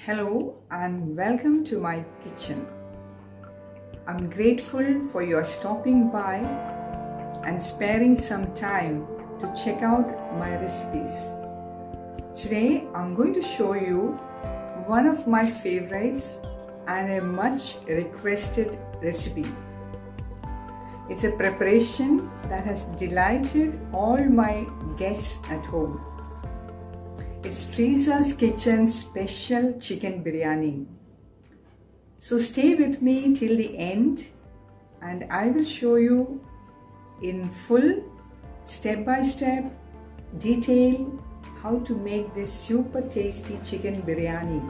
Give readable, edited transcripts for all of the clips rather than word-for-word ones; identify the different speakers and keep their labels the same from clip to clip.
Speaker 1: Hello and welcome to my kitchen. I'm grateful for your stopping by and sparing some time to check out my recipes. Today I'm going to show you one of my favorites and a much requested recipe. It's a preparation that has delighted all my guests at home. It's Teresa's Kitchen special chicken biryani. So stay with me till the end and I will show you in full, step by step, detail how to make this super tasty chicken biryani.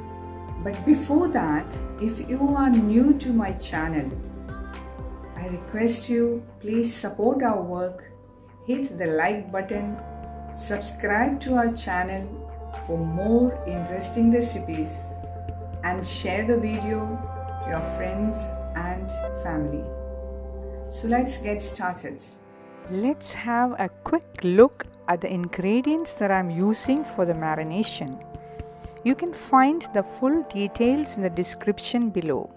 Speaker 1: But before that, if you are new to my channel, I request you please support our work, hit the like button, subscribe to our channel for more interesting recipes and share the video to your friends and family. So let's get started. Let's have a quick look at the ingredients that I'm using for the marination. You can find the full details in the description below.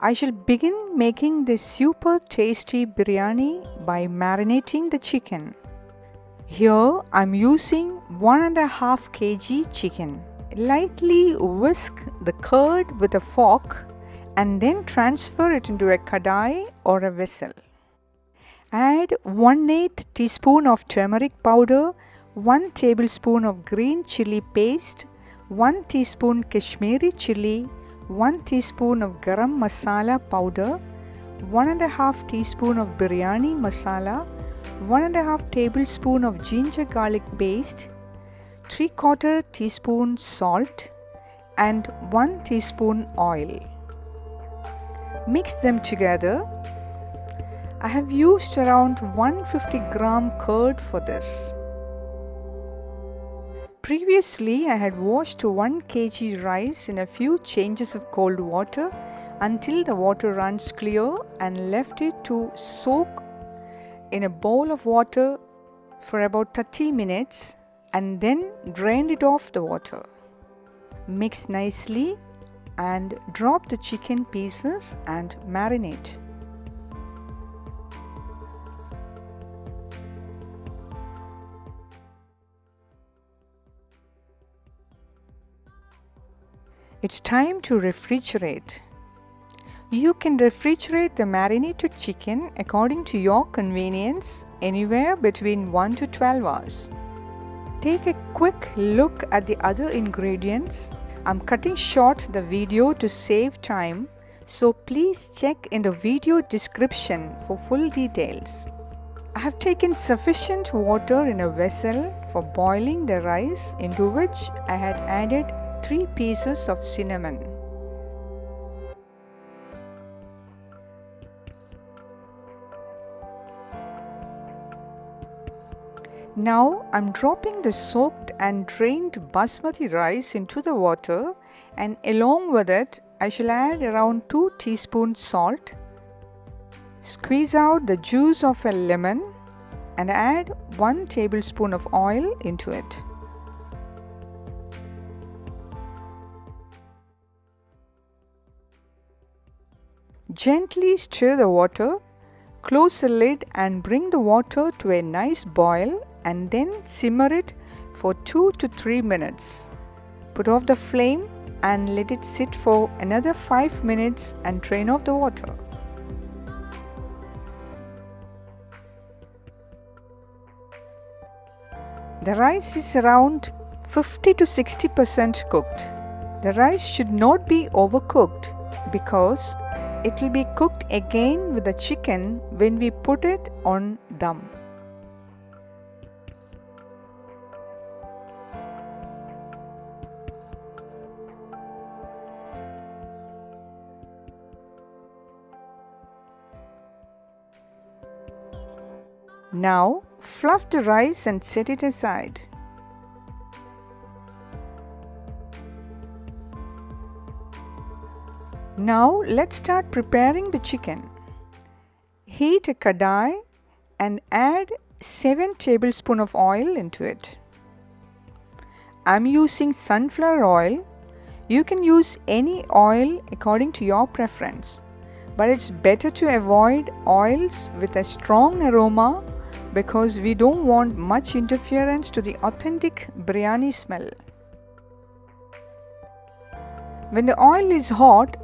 Speaker 1: I shall begin making this super tasty biryani by marinating the chicken. Here I'm using 1.5 kg chicken. Lightly whisk the curd with a fork and then transfer it into a kadai or a vessel. Add 1/8 teaspoon of turmeric powder, 1 tablespoon of green chili paste, 1 teaspoon Kashmiri chili, 1 teaspoon of Garam Masala powder, 1.5 teaspoon of Biryani Masala, 1.5 tablespoon of ginger garlic paste, 3/4 teaspoon salt and 1 teaspoon oil. Mix them together. I have used around 150 gram curd for this. Previously I had washed 1 kg rice in a few changes of cold water until the water runs clear and left it to soak in a bowl of water for about 30 minutes and then drained it off the water. Mix nicely and drop the chicken pieces and marinate. It's time to refrigerate. You can refrigerate the marinated chicken according to your convenience, anywhere between 1 to 12 hours. Take a quick look at the other ingredients. I'm cutting short the video to save time, so please check in the video description for full details. I have taken sufficient water in a vessel for boiling the rice, into which I had added 3 pieces of cinnamon. Now I'm dropping the soaked and drained basmati rice into the water, and along with it I shall add around 2 teaspoons salt. Squeeze out the juice of a lemon and add 1 tablespoon of oil into it. Gently stir the water, close the lid and bring the water to a nice boil and then simmer it for 2 to 3 minutes. Put off the flame and let it sit for another 5 minutes and drain off the water. The rice is around 50 to 60% cooked. The rice should not be overcooked because it will be cooked again with the chicken when we put it on dum. Now fluff the rice and set it aside. Now let's start preparing the chicken. Heat a kadai and add 7 tablespoons of oil into it. I'm using sunflower oil. You can use any oil according to your preference, but it's better to avoid oils with a strong aroma because we don't want much interference to the authentic biryani smell. When the oil is hot,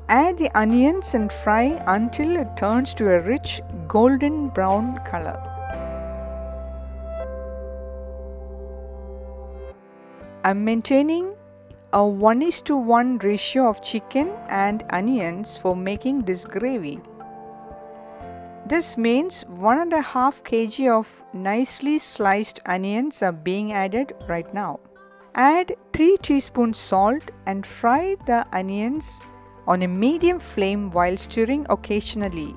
Speaker 1: add the onions and fry until it turns to a rich golden brown color. I'm maintaining a 1:1 ratio of chicken and onions for making this gravy. This means 1.5 kg of nicely sliced onions are being added right now. Add 3 teaspoons salt and fry the onions on a medium flame while stirring occasionally.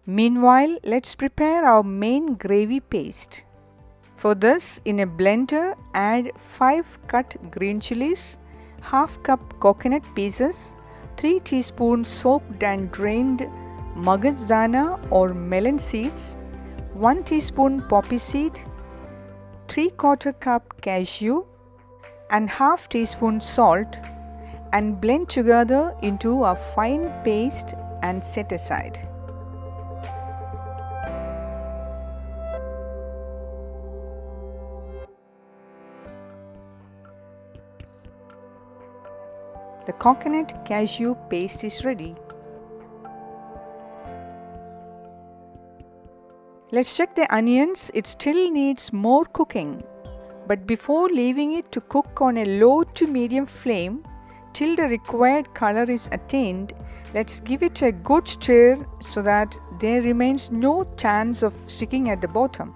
Speaker 1: Meanwhile, let's prepare our main gravy paste. For this, in a blender, add 5 cut green chilies, half cup coconut pieces, 3 teaspoons soaked and drained magaj dana or melon seeds, 1 teaspoon poppy seed, 3/4 cup cashew and half teaspoon salt, and blend together into a fine paste and set aside. The coconut cashew paste is ready. Let's check the onions. It still needs more cooking. But before leaving it to cook on a low to medium flame till the required color is attained, let's give it a good stir so that there remains no chance of sticking at the bottom.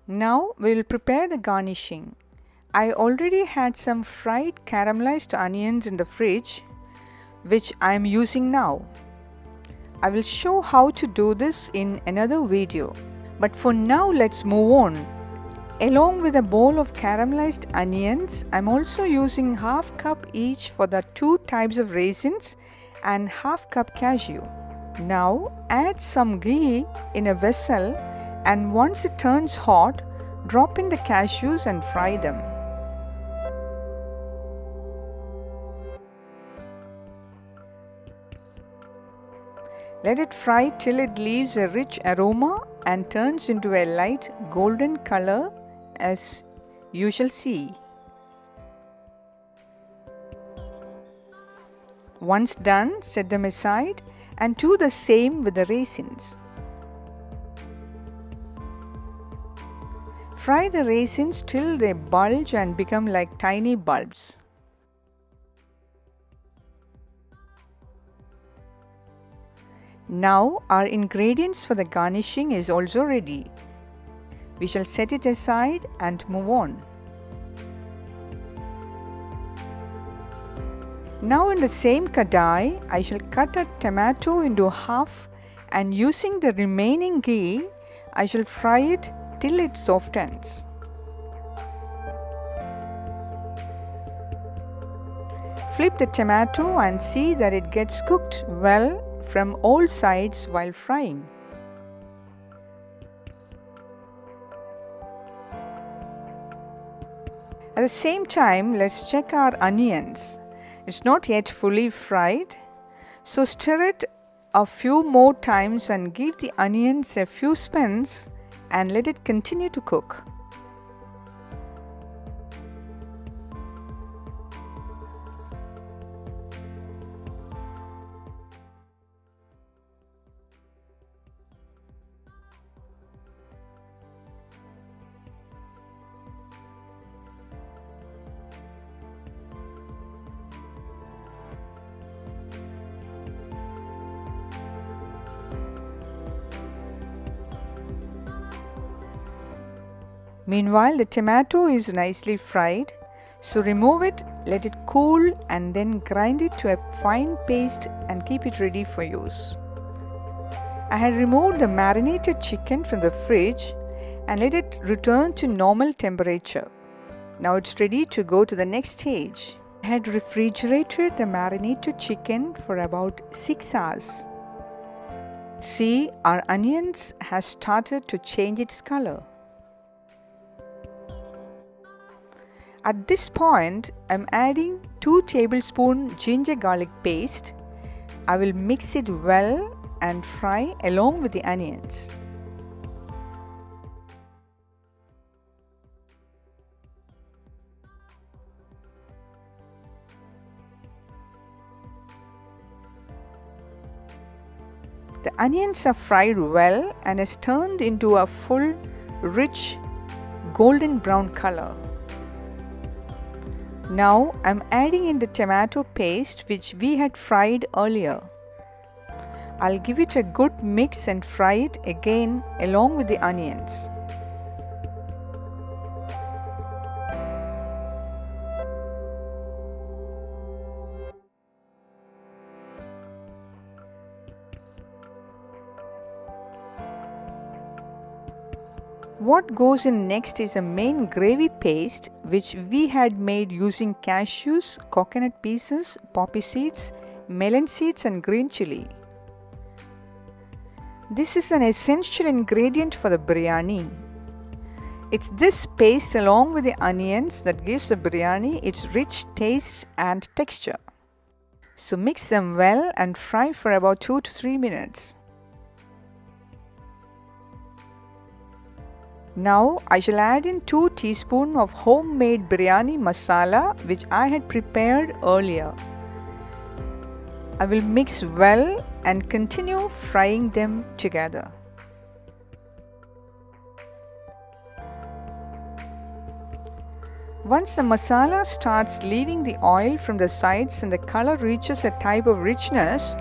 Speaker 1: Now we will prepare the garnishing. I already had some fried caramelized onions in the fridge, which I am using now. I will show how to do this in another video. But for now, let's move on. Along with a bowl of caramelized onions, I am also using half cup each for the 2 types of raisins and half cup cashew. Now add some ghee in a vessel, and once it turns hot, drop in the cashews and fry them. Let it fry till it leaves a rich aroma and turns into a light golden color, as you shall see. Once done, set them aside and do the same with the raisins. Fry the raisins till they bulge and become like tiny bulbs. Now our ingredients for the garnishing is also ready. We shall set it aside and move on. Now in the same kadai, I shall cut a tomato into half, and using the remaining ghee, I shall fry it till it softens. Flip the tomato and see that it gets cooked well from all sides while frying. At the same time, let's check our onions. It's not yet fully fried, so stir it a few more times and give the onions a few spins and let it continue to cook. Meanwhile, the tomato is nicely fried, so remove it, let it cool, and then grind it to a fine paste and keep it ready for use. I had removed the marinated chicken from the fridge and let it return to normal temperature. Now it's ready to go to the next stage. I had refrigerated the marinated chicken for about 6 hours. See, our onions has started to change its color. At this point, I'm adding 2 tablespoons ginger garlic paste. I will mix it well and fry along with the onions. The onions are fried well and has turned into a full, rich, golden brown color. Now I'm adding in the tomato paste which we had fried earlier. I'll give it a good mix and fry it again along with the onions. What goes in next is a main gravy paste which we had made using cashews, coconut pieces, poppy seeds, melon seeds and green chili. This is an essential ingredient for the biryani. It's this paste along with the onions that gives the biryani its rich taste and texture. So mix them well and fry for about 2 to 3 minutes. Now I shall add in 2 teaspoons of homemade biryani masala which I had prepared earlier. I will mix well and continue frying them together. Once the masala starts leaving the oil from the sides and the color reaches a type of richness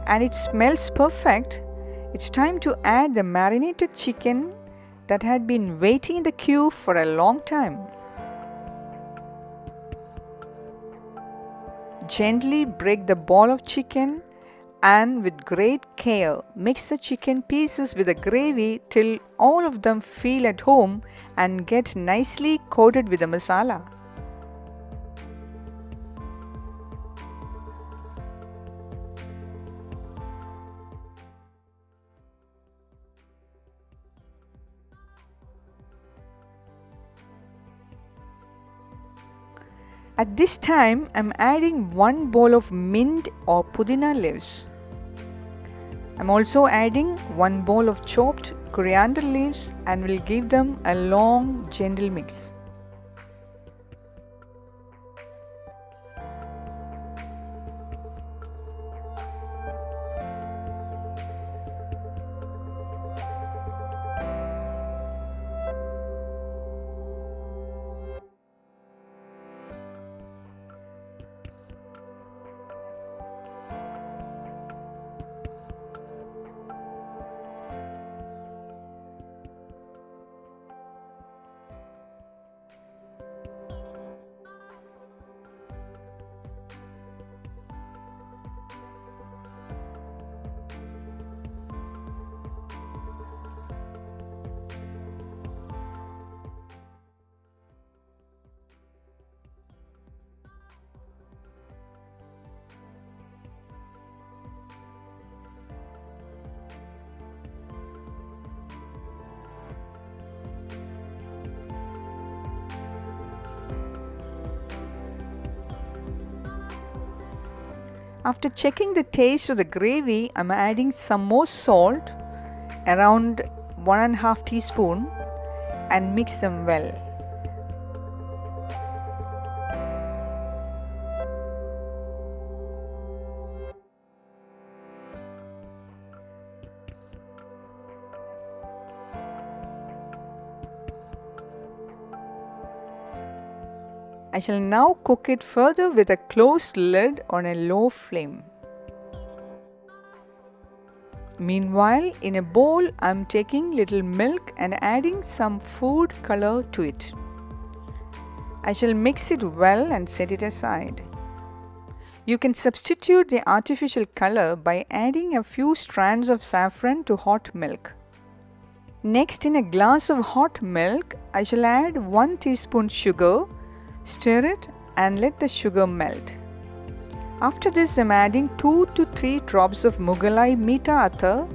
Speaker 1: and it smells perfect, it's time to add the marinated chicken that had been waiting in the queue for a long time. Gently break the ball of chicken and with great care mix the chicken pieces with the gravy till all of them feel at home and get nicely coated with the masala. At this time, I'm adding 1 bowl of mint or pudina leaves. I'm also adding 1 bowl of chopped coriander leaves and will give them a long, gentle mix. After checking the taste of the gravy, I'm adding some more salt, around 1.5 teaspoons, and mix them well. I shall now cook it further with a closed lid on a low flame. Meanwhile, in a bowl, I am taking little milk and adding some food color to it. I shall mix it well and set it aside. You can substitute the artificial color by adding a few strands of saffron to hot milk. Next, in a glass of hot milk, I shall add 1 teaspoon sugar. Stir it and let the sugar melt. After this, I am adding 2 to 3 drops of Mughalai meetha attar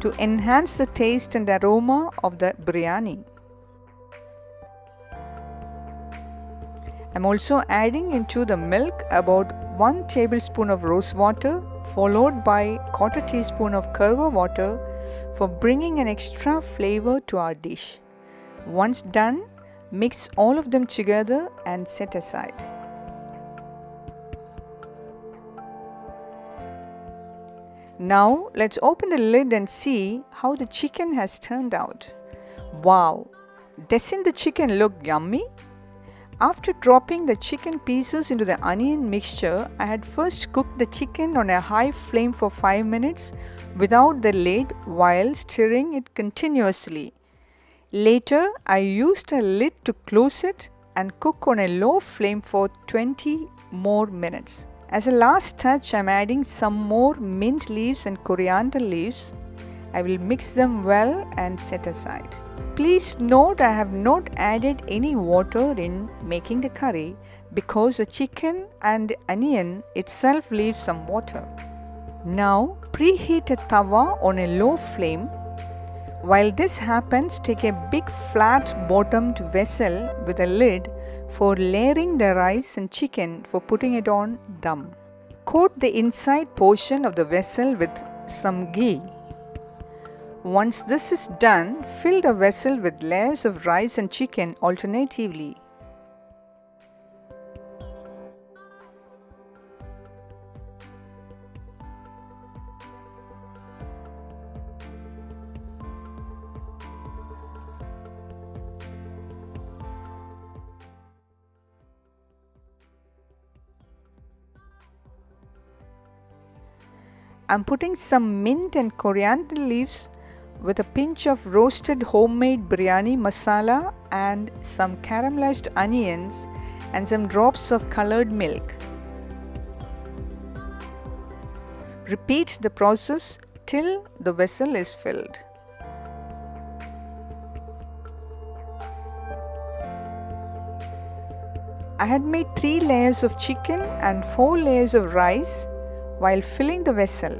Speaker 1: to enhance the taste and aroma of the biryani. I'm also adding into the milk about 1 tablespoon of rose water followed by 1/4 teaspoon of kurwa water for bringing an extra flavor to our dish. Once done, mix all of them together and set aside. Now let's open the lid and see how the chicken has turned out. Wow! Doesn't the chicken look yummy? After dropping the chicken pieces into the onion mixture, I had first cooked the chicken on a high flame for 5 minutes without the lid while stirring it continuously. Later, I used a lid to close it and cook on a low flame for 20 more minutes. As a last touch, I am adding some more mint leaves and coriander leaves. I will mix them well and set aside. Please note I have not added any water in making the curry because the chicken and onion itself leaves some water. Now preheat a tawa on a low flame. While this happens, take a big flat bottomed vessel with a lid for layering the rice and chicken for putting it on dum. Coat the inside portion of the vessel with some ghee. Once this is done, fill the vessel with layers of rice and chicken alternatively. I'm putting some mint and coriander leaves with a pinch of roasted homemade biryani masala and some caramelized onions and some drops of colored milk. Repeat the process till the vessel is filled. I had made 3 layers of chicken and 4 layers of rice while filling the vessel.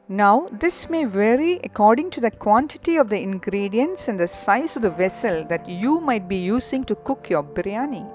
Speaker 1: Now, this may vary according to the quantity of the ingredients and the size of the vessel that you might be using to cook your biryani.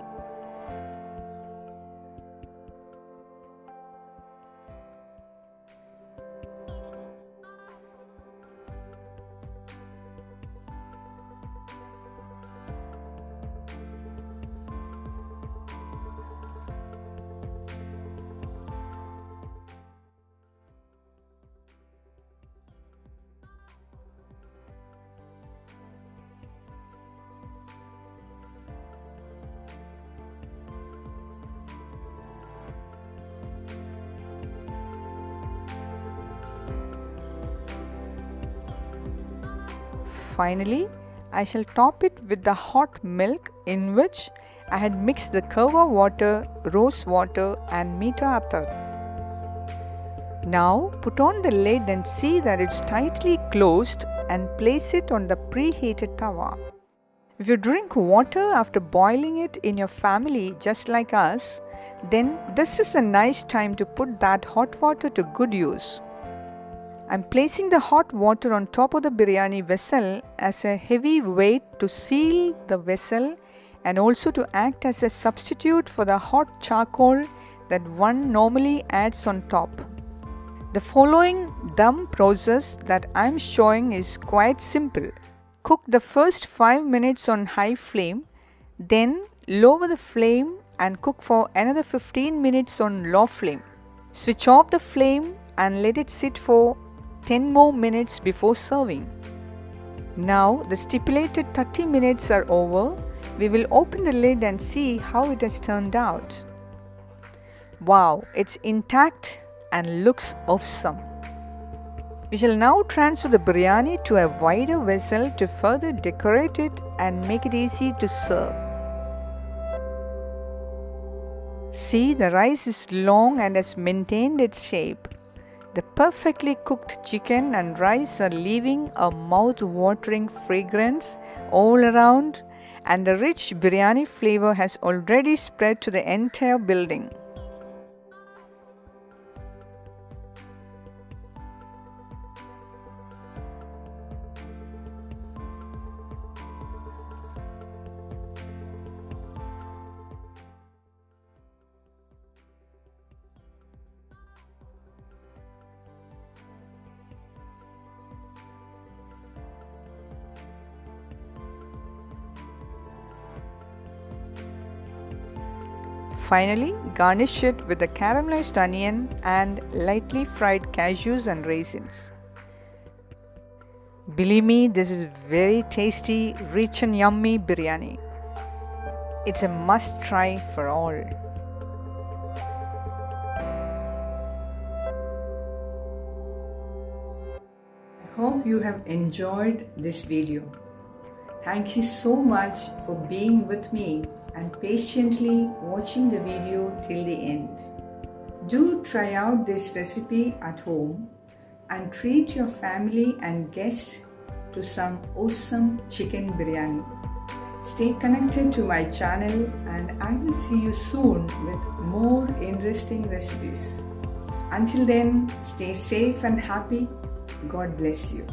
Speaker 1: Finally, I shall top it with the hot milk in which I had mixed the kurwa water, rose water and meeta atar. Now put on the lid and see that it's tightly closed and place it on the preheated tawa. If you drink water after boiling it in your family just like us, then this is a nice time to put that hot water to good use. I'm placing the hot water on top of the biryani vessel as a heavy weight to seal the vessel and also to act as a substitute for the hot charcoal that one normally adds on top. The following dum process that I'm showing is quite simple. Cook the first 5 minutes on high flame, then lower the flame and cook for another 15 minutes on low flame. Switch off the flame and let it sit for 10 more minutes before serving. Now the stipulated 30 minutes are over. We will open the lid and see how it has turned out. Wow, it's intact and looks awesome. We shall now transfer the biryani to a wider vessel to further decorate it and make it easy to serve. See, the rice is long and has maintained its shape. The perfectly cooked chicken and rice are leaving a mouth-watering fragrance all around, and the rich biryani flavor has already spread to the entire building. Finally, garnish it with a caramelized onion and lightly fried cashews and raisins. Believe me, this is very tasty, rich and yummy biryani. It's a must try for all. I hope you have enjoyed this video. Thank you so much for being with me and patiently watching the video till the end. Do try out this recipe at home and treat your family and guests to some awesome chicken biryani. Stay connected to my channel and I will see you soon with more interesting recipes. Until then, stay safe and happy. God bless you.